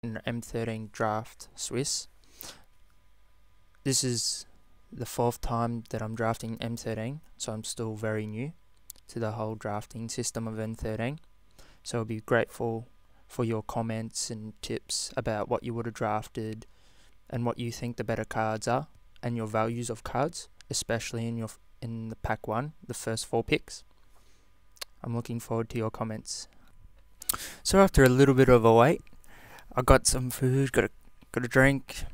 in M13 draft Swiss. This is the 4th time that I'm drafting M13, so I'm still very new to the whole drafting system of M13. So I'll be grateful for your comments and tips about what you would have drafted and what you think the better cards are and your values of cards, especially in the pack 1, the first 4 picks. I'm looking forward to your comments. So after a little bit of a wait, I got some food, got a drink.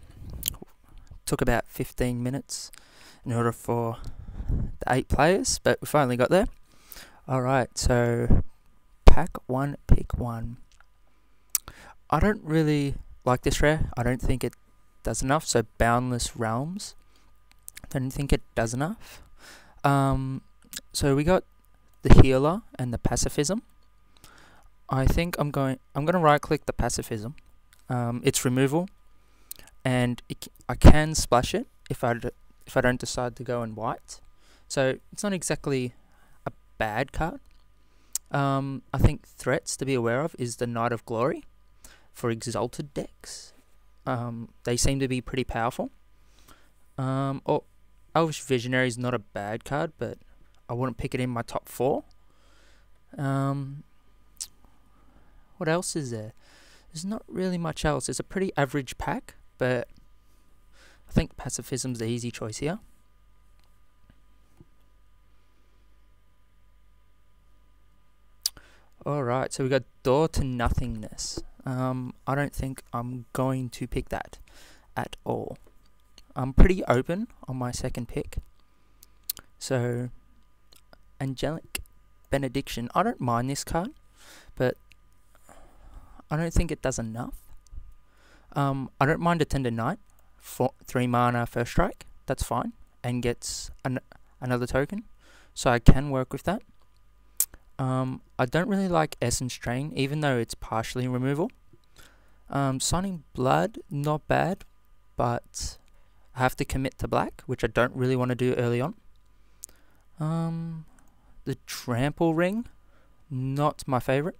Took about 15 minutes in order for the 8 players, but we finally got there. Alright, so pack 1, pick 1. I don't really like this rare. I don't think it does enough. So Boundless Realms, I don't think it does enough. So we got the Healer and the Pacifism. I think I'm gonna right click the Pacifism. It's removal, and I can splash it if I don't decide to go in white. So it's not exactly a bad card. I think threats to be aware of is the Knight of Glory for Exalted decks. They seem to be pretty powerful. Or Elvish Visionary is not a bad card, but I wouldn't pick it in my top 4. What else is there? There's not really much else. It's a pretty average pack, but I think Pacifism's the easy choice here. Alright, so we got Door to Nothingness. I don't think I'm going to pick that at all. I'm pretty open on my second pick. So, Angelic Benediction. I don't mind this card, but I don't think it does enough. I don't mind a Tender Knight for 3 mana first strike. That's fine, and gets another token, so I can work with that. I don't really like Essence Drain, even though it's partially removal. Signing Blood, not bad, but I have to commit to black, which I don't really want to do early on. The Trample Ring, not my favourite.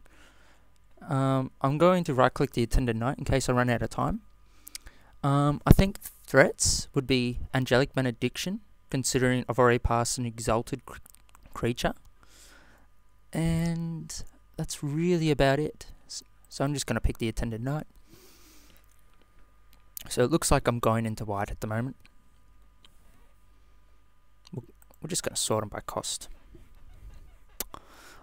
I'm going to right click the Attendant Knight in case I run out of time. I think threats would be Angelic Benediction, considering I've already passed an Exalted creature. And that's really about it. So I'm just going to pick the Attendant Knight. So it looks like I'm going into white at the moment. We're just going to sort them by cost.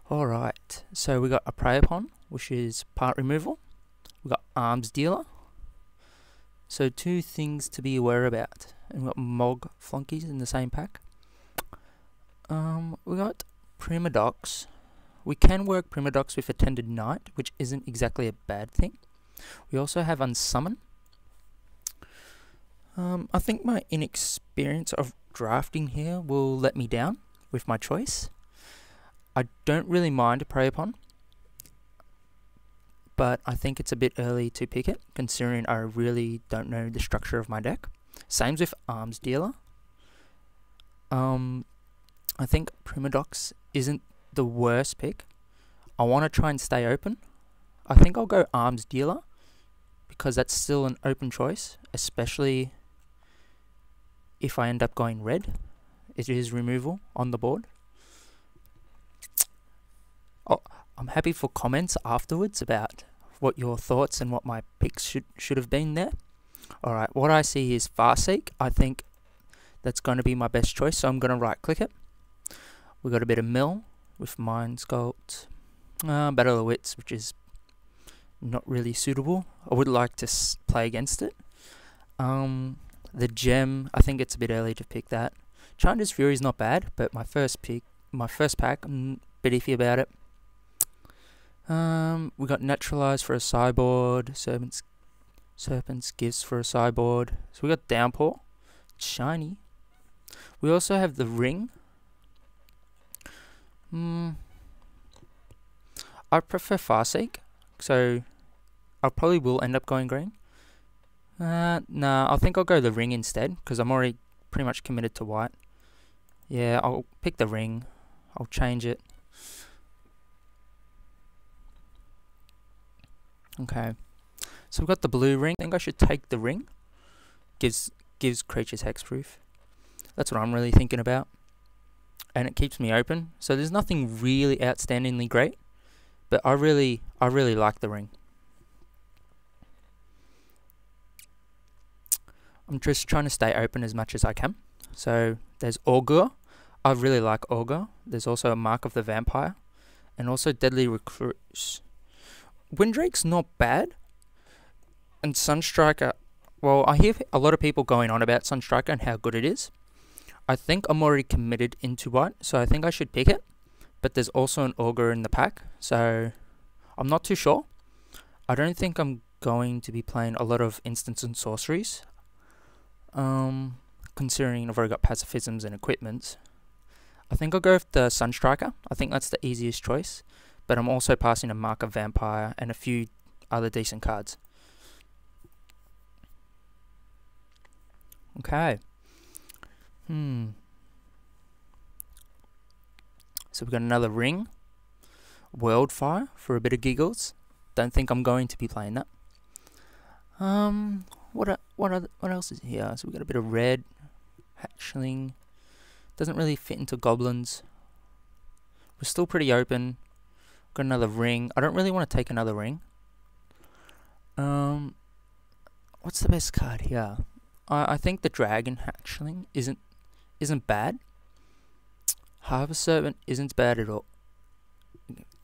Alright, so we got a Prey Upon, which is part removal. We got Arms Dealer. So 2 things to be aware about. And we got Mog Flunkies in the same pack. We got Primadox. We can work Primadox with Attended Knight, which isn't exactly a bad thing. We also have Unsummon. I think my inexperience of drafting here will let me down with my choice. I don't really mind a Prey Upon, but I think it's a bit early to pick it, considering I really don't know the structure of my deck. Same with Arms Dealer. I think Primadox isn't the worst pick. I want to try and stay open. I think I'll go Arms Dealer, because that's still an open choice, especially if I end up going red. It is removal on the board. Oh, I'm happy for comments afterwards about what your thoughts and what my picks should have been there. Alright, what I see is Farseek. I think that's going to be my best choice, so I'm going to right click it. We got a bit of Mill with Mind Sculpt. Battle of Wits, which is not really suitable. I would like to play against it. The Gem, I think it's a bit early to pick that. Chandra's Fury is not bad, but my first pack, I'm a bit iffy about it. We got Naturalize for a sideboard, Serpent's Gifts for a sideboard. So we got Downpour, shiny. We also have the Ring. I prefer Farseek, so I probably will end up going green. Nah, I think I'll go the Ring instead, because I'm already pretty much committed to white. Yeah, I'll pick the Ring. I'll change it. Okay, So we've got the blue ring. I think I should take the ring. Gives creatures hexproof. That's what I'm really thinking about. And it keeps me open. So there's nothing really outstandingly great, but I really like the ring. I'm just trying to stay open as much as I can. So there's Augur. I really like Augur. There's also a Mark of the Vampire, and also Deadly Recluse. Windrake's not bad, and Sunstriker. Well, I hear a lot of people going on about Sunstriker and how good it is. I think I'm already committed into white, so I think I should pick it. But there's also an Augur in the pack, so I'm not too sure. I don't think I'm going to be playing a lot of instants and sorceries. Considering I've already got pacifisms and equipments. I think I'll go with the Sunstriker. I think that's the easiest choice. But I'm also passing a Mark of Vampire and a few other decent cards. Okay. So we've got another ring. Worldfire for a bit of giggles. Don't think I'm going to be playing that. What else is here? So we've got a bit of red. Hatchling. Doesn't really fit into goblins. We're still pretty open. Got another ring. I don't really want to take another ring. What's the best card here? I think the Dragon Hatchling isn't bad. Harvest Servant isn't bad at all.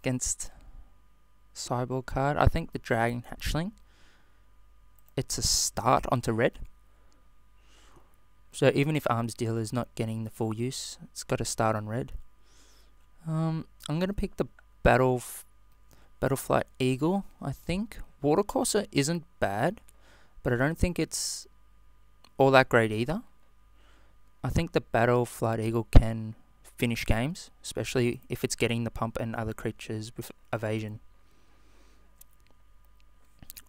Against Cyborg card, I think the Dragon Hatchling. It's a start onto red. So even if Arms Dealer is not getting the full use, it's got to start on red. I'm going to pick the Battleflight Eagle, I think. Watercourser isn't bad, but I don't think it's all that great either. I think the Battleflight Eagle can finish games, especially if it's getting the pump and other creatures with evasion.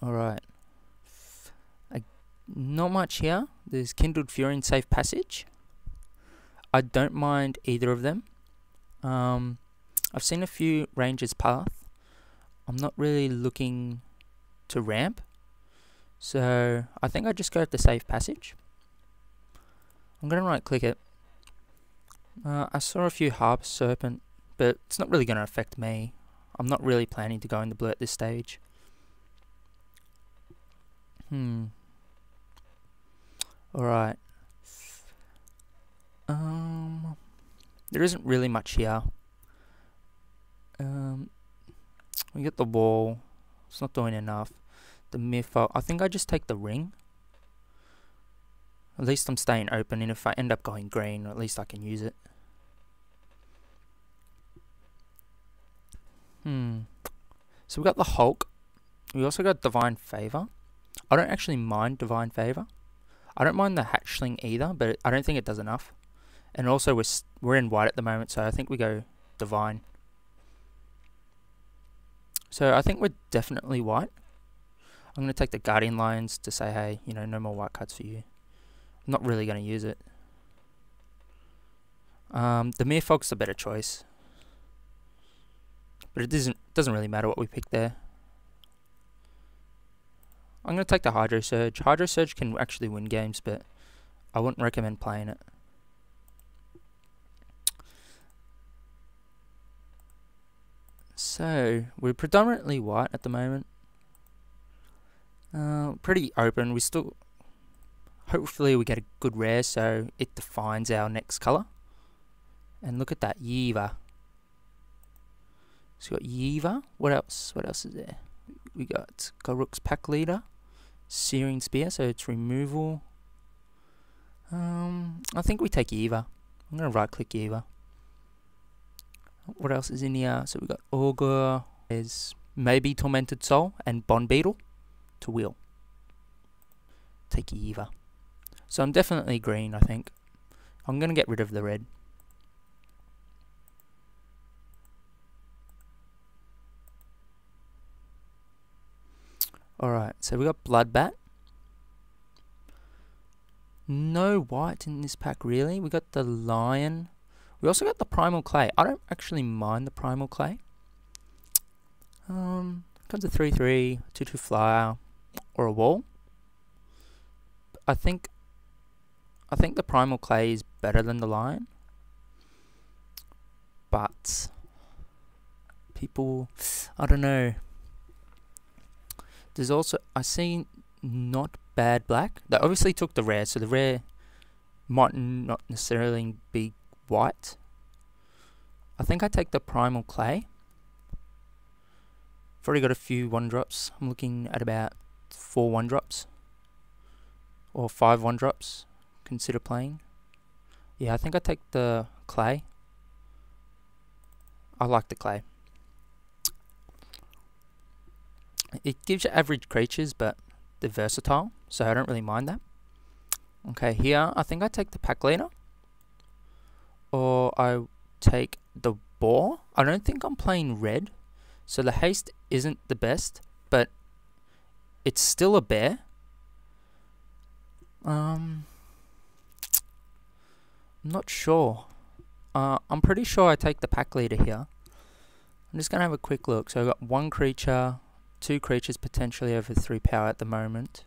Alright. Not much here. There's Kindled Fury and Safe Passage. I don't mind either of them. I've seen a few Rangers Path. I'm not really looking to ramp, so I think I just go with the Safe Passage. I'm going to right click it. I saw a few Harvest Serpent, but it's not really going to affect me. I'm not really planning to go in the blue at this stage. Alright. There isn't really much here. We get the wall. It's not doing enough. The Mytho. I think I just take the ring. At least I'm staying open, and if I end up going green, at least I can use it. So we got the Hulk. We also got Divine Favor. I don't actually mind Divine Favor. I don't mind the Hatchling either, but I don't think it does enough. And also we're in white at the moment, so I think we go Divine. So I think we're definitely white. I'm going to take the Guardian Lions to say, hey, you know, no more white cards for you. I'm not really going to use it. The Mere Fog's a better choice. But it doesn't really matter what we pick there. I'm going to take the Hydro Surge. Hydro Surge can actually win games, but I wouldn't recommend playing it. So, we're predominantly white at the moment. Pretty open. We still... Hopefully we get a good rare, so it defines our next colour. And look at that, Yiva. So we got Yiva. What else? What else is there? We got Garruk's Pack Leader. Searing Spear, so it's removal. I think we take Yiva. I'm going to right click Yiva. What else is in here? So we got Augur. There's maybe Tormented Soul and Bond Beetle to wheel. Take Yiva. So I'm definitely green, I think. I'm going to get rid of the red. Alright, so we got Bloodbat. No white in this pack really. We got the Lion. We also got the Primal Clay. I don't actually mind the Primal Clay. Comes a 3/3, 2/2 flyer. or a wall. I think the primal clay is better than the lion, but people, I don't know. There's also, I see not bad black. They obviously took the rare, so the rare might not necessarily be white. I think I take the primal clay. I've already got a few 1-drops. I'm looking at about 4 1-drops or 5 1-drops. Consider playing. Yeah, I think I take the clay. I like the clay. It gives you average creatures, but they're versatile, so I don't really mind that. Okay, here I think I take the pack leader, or I take the boar. I don't think I'm playing red, so the haste isn't the best, but it's still a bear. I'm not sure. I'm pretty sure I take the pack leader here. I'm just gonna have a quick look. So I've got 1 creature, 2 creatures potentially over 3 power at the moment.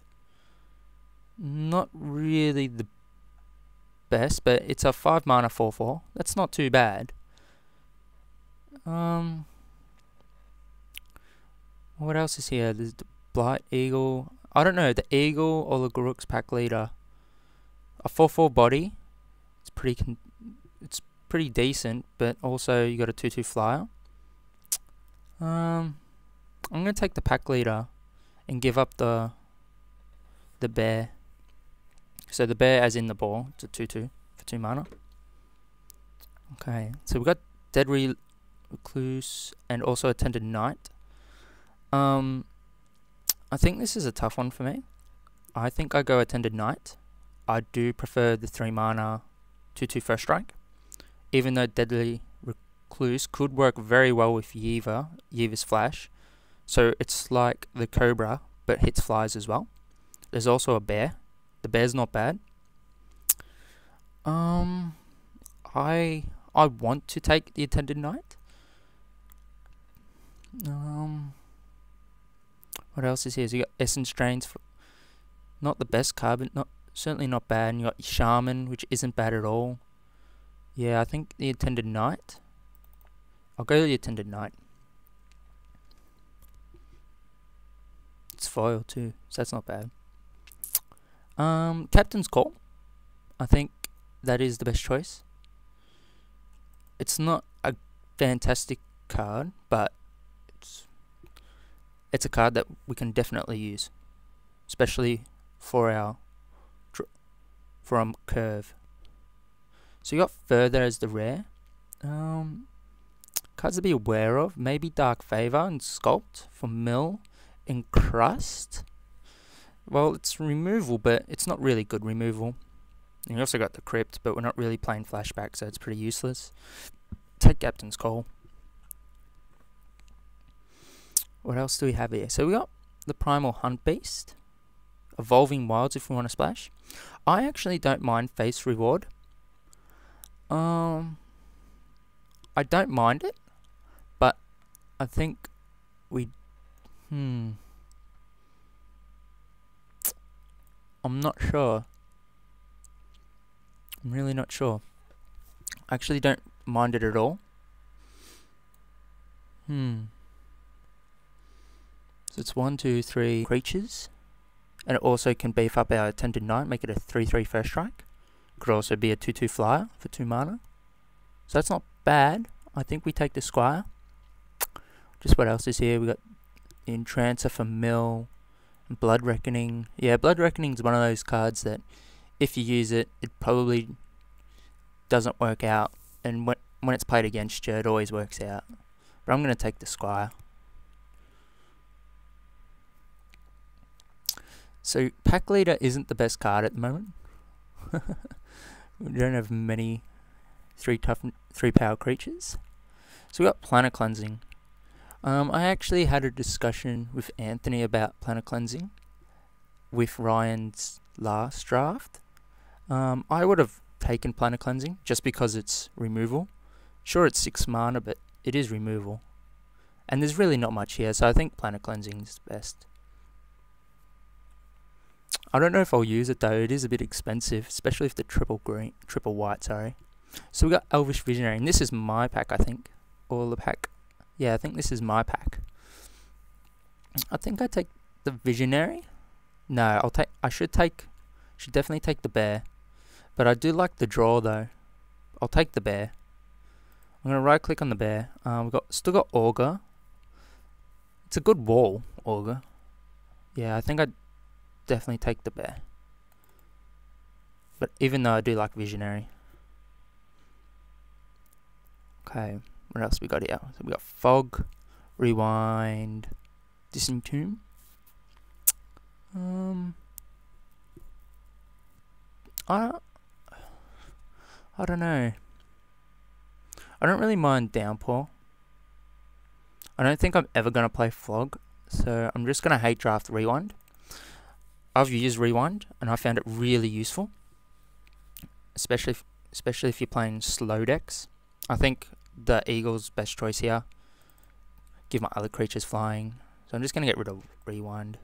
Not really the best, but it's a 5 mana 4/4. That's not too bad. What else is here? There's the Blight Eagle. I don't know, the Eagle or the Garruk's pack leader. A 4/4 body. It's pretty decent, but also you got a 2/2 flyer. I'm gonna take the pack leader and give up the bear. So the bear, as in the ball, it's a 2/2 for 2 mana. Okay, so we've got Dead Recluse and also Attended Knight. I think this is a tough one for me. I think I go Attended Knight. I do prefer the 3 mana 2/2 first strike, even though Deadly Recluse could work very well with Yiva's Flash. So it's like the Cobra, but hits flies as well. There's also a bear. The bear's not bad. I want to take the Attended Knight. What else is here? So you got Essence Drains, not the best card, but certainly not bad. And you got Shaman, which isn't bad at all. Yeah, I think the Attended Knight. I'll go to the Attended Knight. It's foil too, so that's not bad. Captain's Call. I think that is the best choice. It's not a fantastic card, but it's a card that we can definitely use, especially for our curve. So you got Further as the rare. Cards to be aware of, maybe Dark Favor and Sculpt for mill and Crust. Well, it's removal, but it's not really good removal. And you also got the Crypt, but we're not really playing Flashback, so it's pretty useless. Take Captain's Call. What else do we have here? So we got the Primal Hunt Beast, Evolving Wilds if we want to splash. I actually don't mind Face Reward. I don't mind it, but I think I'm not sure. I'm really not sure. I actually don't mind it at all. So it's 1, 2, 3 creatures. And it also can beef up our Attended Knight, make it a 3/3 first strike. Could also be a 2/2 flyer for 2 mana. So that's not bad. I think we take the Squire. Just what else is here? We got the Entrancer for mill. And Blood Reckoning. Yeah, Blood Reckoning is one of those cards that if you use it, it probably doesn't work out. And when it's played against you, it always works out. But I'm going to take the Squire. So Pack Leader isn't the best card at the moment. We don't have many 3 power creatures. So we got Planet Cleansing. I actually had a discussion with Anthony about Planet Cleansing with Ryan's last draft. I would have taken Planet Cleansing just because it's removal. Sure, it's 6 mana, but it is removal. And there's really not much here, so I think Planet Cleansing is best. I don't know if I'll use it though. It is a bit expensive, especially if the triple white, sorry. So we got Elvish Visionary, and this is my pack, I think. Or the pack. Yeah, I think this is my pack. I think I take the Visionary. No, I should definitely take the bear. But I do like the draw though. I'll take the bear. I'm gonna right click on the bear. We've still got Augur. It's a good wall, Augur. Yeah, I think I'd definitely take the bear. But even though I do like Visionary. Okay, what else we got here? So we got Fog, Rewind, Disentomb. I don't know. I don't really mind Downpour. I don't think I'm ever going to play Flog, so I'm just going to hate draft Rewind. I've used Rewind, and I found it really useful. Especially if you're playing slow decks. I think the Eagle's best choice here. Give my other creatures flying. So I'm just going to get rid of Rewind.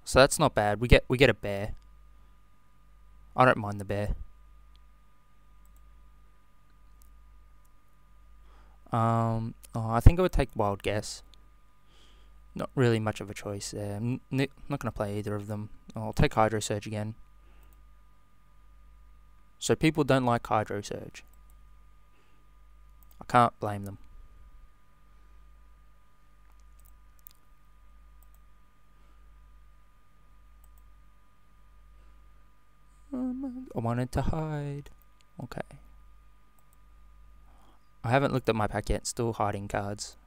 So that's not bad. We get a bear. I don't mind the bear. I think I would take Wild Guess. Not really much of a choice there. I'm not going to play either of them. I'll take Hydro Surge again. So people don't like Hydro Surge. I can't blame them. I wanted to hide. Okay. I haven't looked at my pack yet. Still hiding cards.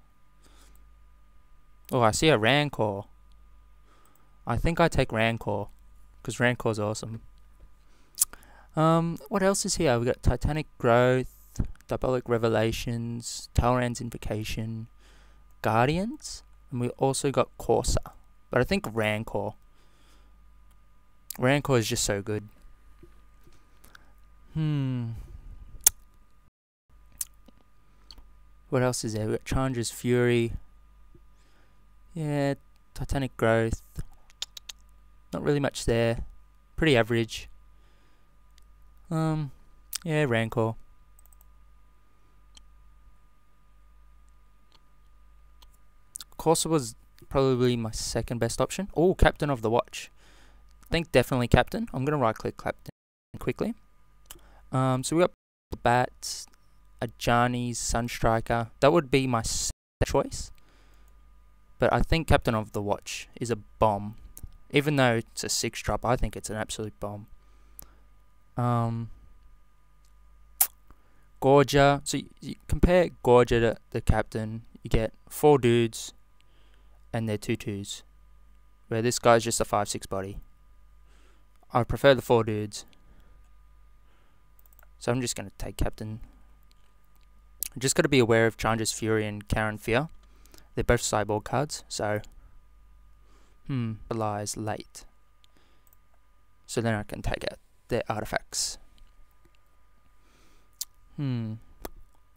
Oh, I see a Rancor. I think I take Rancor, because Rancor's awesome. What else is here? We got Titanic Growth, Diabolic Revelations, Talrand's Invocation, Guardians, and we also got Corsa. But I think Rancor. Rancor is just so good. What else is there? We got Challenger's Fury. Yeah, Titanic Growth. Not really much there. Pretty average. Yeah, Rancor. Corsa was probably my second best option. Oh, Captain of the Watch. I think definitely Captain. I'm gonna right click Captain quickly. So we got Bats, Ajani's Sunstriker. That would be my second choice. But I think Captain of the Watch is a bomb. Even though it's a 6-drop, I think it's an absolute bomb. Gorgia. So you compare Gorgia to the Captain. You get 4 dudes and they're 2/2s. Where this guy's just a 5/6 body. I prefer the 4 dudes. So I'm just going to take Captain. Just got to be aware of Challenger's Fury and Karen Fear. They're both sideboard cards, so relies late. So then I can take out their artifacts. So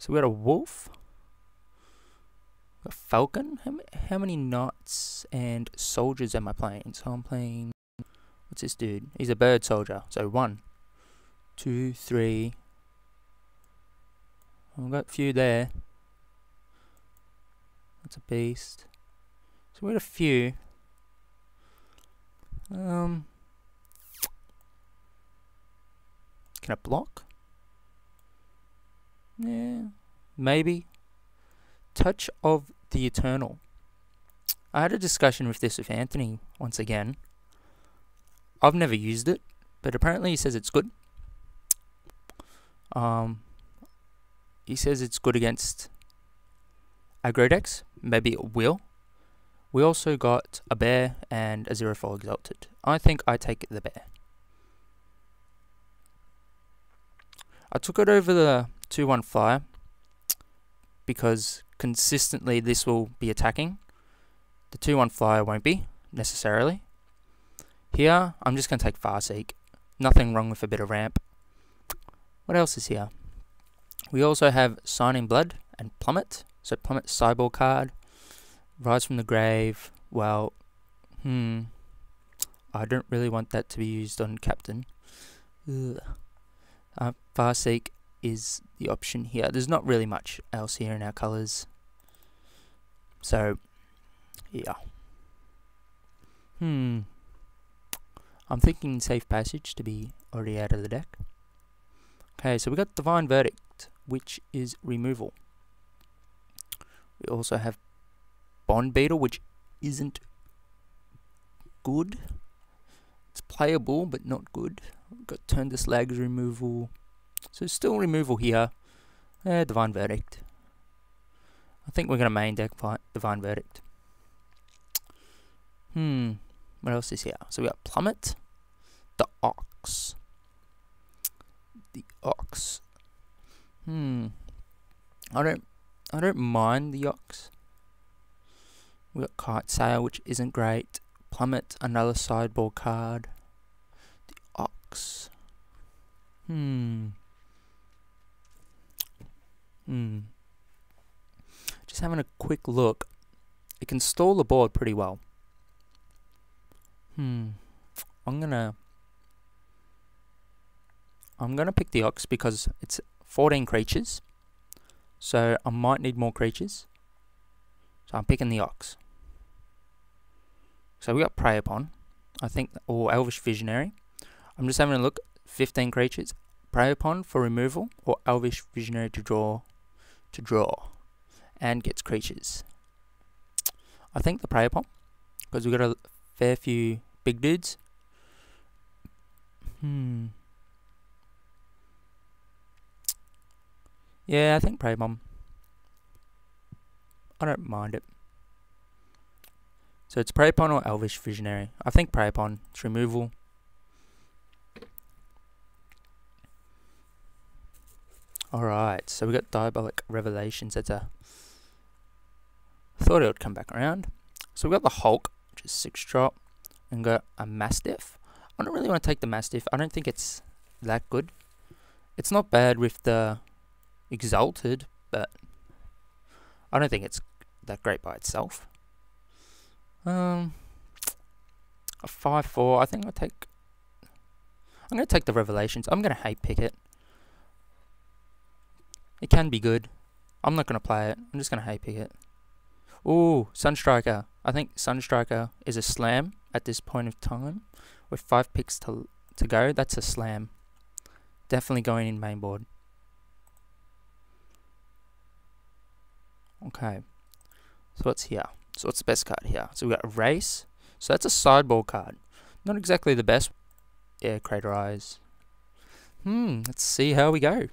we got a wolf, a falcon. How many knights and soldiers am I playing? So I'm playing. What's this dude? He's a bird soldier. So 1, 2, 3. I've got a few there. That's a beast. So we got a few. Can I block? Yeah, maybe. Touch of the Eternal. I had a discussion with Anthony once again. I've never used it, but apparently he says it's good. He says it's good against aggro decks. Maybe it will. We also got a bear and a 0/4 Exalted. I think I take the bear. I took it over the 2/1 flyer because consistently this will be attacking. The 2/1 flyer won't be necessarily. Here, I'm just going to take Farseek. Nothing wrong with a bit of ramp. What else is here? We also have Sign in Blood and Plummet. So Plummet sideboard card. Rise from the Grave. Well, I don't really want that to be used on captain. Farseek is the option here. There's not really much else here in our colours. So, yeah. I'm thinking Safe Passage to be already out of the deck. Okay, so we got Divine Verdict, which is removal. We also have Bond Beetle, which isn't good. It's playable, but not good. We've got Turn to Slag's removal. So still removal here. Divine Verdict. I think we're going to main deck Divine Verdict. What else is here? So we got Plummet, the Ox. The Ox. I don't mind the Ox. We got Kite Sail, which isn't great. Plummet, another sideboard card. The Ox. Just having a quick look. It can stall the board pretty well. I'm gonna pick the Ox because it's 14 creatures. So I might need more creatures. So I'm picking the Ox. So we got Prey Upon, I think, or Elvish Visionary. I'm just having a look. 15 creatures. Prey Upon for removal, or Elvish Visionary to draw, and gets creatures. I think the Prey Upon, because we got a fair few big dudes. Yeah, I think Prey Bomb. I don't mind it. So it's Prey Upon or Elvish Visionary. I think Prey Upon. It's removal. Alright, so we got Diabolic Revelations. Thought it would come back around. So we got the Hulk, which is 6-drop, and got a Mastiff. I don't really want to take the Mastiff. I don't think it's that good. It's not bad with the Exalted, but I don't think it's that great by itself. A 5/4. I think I'm gonna take the Revelations. I'm gonna hate pick it. It can be good. I'm not gonna play it. I'm just gonna hate pick it. Ooh, Sunstriker. I think Sunstriker is a slam at this point of time. With 5 picks to go, that's a slam. Definitely going in main board. Okay. So what's here? So what's the best card here? So we got a Race. So that's a sideboard card. Not exactly the best. Yeah, Crater Eyes. Let's see how we go.